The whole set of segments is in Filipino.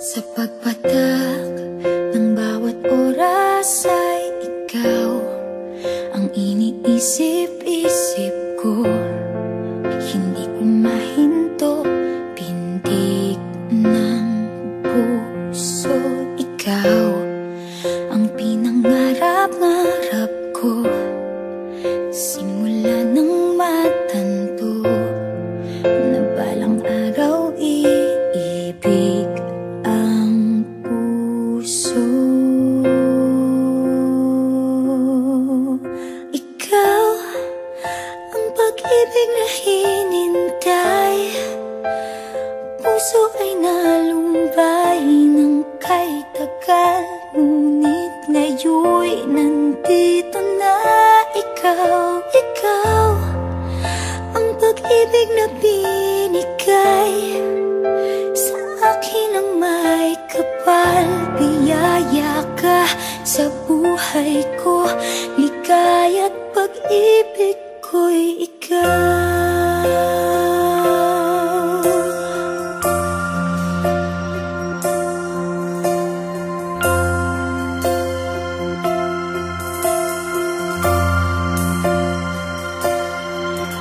Sa pagpatak ng bawat oras ay ikaw ang iniisip-isip ko. Hindi ko mahinto, pintig ng puso. Ikaw ang pinangarap-ngarap ko, simula ng matanto na balang araw iibig ang puso. Ikaw ang pag-ibig na hinintay, puso ay nalumbay ng kay tagal, ngunit ngayon'y nandito na ikaw. Ikaw ang pag-ibig na binigay sa akin ang may kapal. Biyaya ka sa buhay ko, ligaya't pag-ibig ko'y ikaw.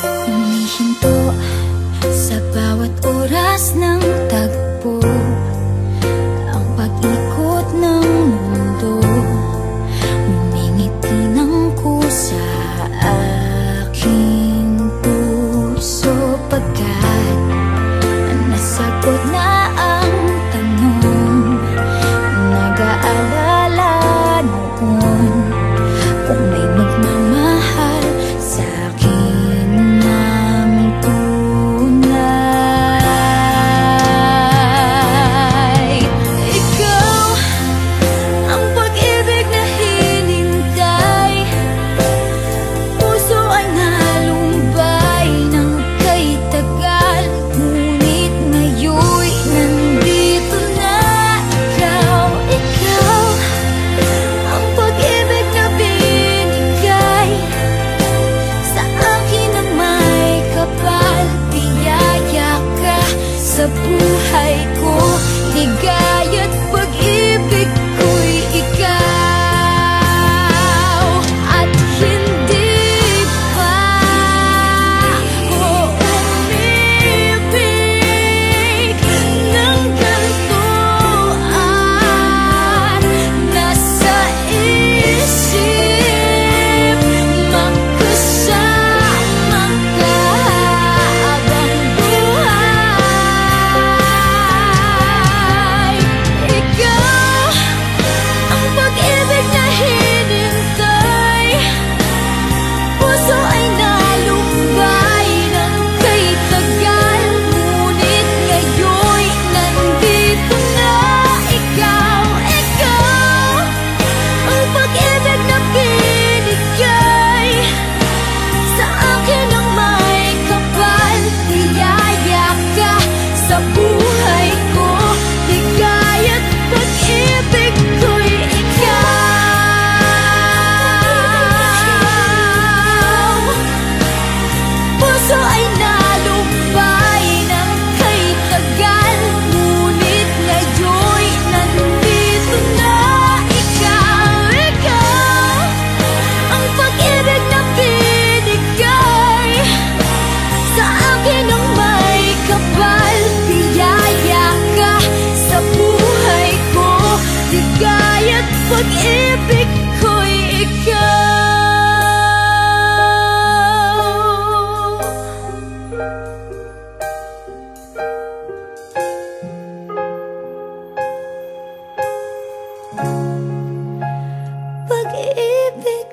Humihinto sa bawat oras ng tagpo, ang pag-ikot ng mundo, ngumingiti ng kusa aking puso. Pagkat nasagot na ang tanong, nag-aalala noon kung may magmamahal sa akin ng tunay. Ikaw ang pag-ibig na hinintay, puso ay nalumbay ng kay tagal, ngunit ngayon'y nandito na ikaw. Ikaw ang pag-ibig na binigay sa akin ang may kapal. Biyaya ka sa buhay ko, ligaya't pag-ibig ko'y ikaw. At hindi pa ko umibig ng ganito, at nasa isip magkasama ka habang buhay. Ikaw ang pag-ibig na hinintay, puso ay nalumbay ng kay tagal, ngunit ngayon'y nandito na ikaw. Ikaw ang pag-ibig na binigay sa akin ang may kapal. Biyaya ka sa buhay ko, ligaya't pag-ibig ko'y ikaw. Puso ay nalumbay ng kay tagal, ngunit ngayon'y nandito na ikaw. Ikaw ang pag-ibig na binigay sa akin ang may kapal. Biyaya ka sa buhay ko, ligaya't pag-ibig ko'y ikaw. Pag-ibig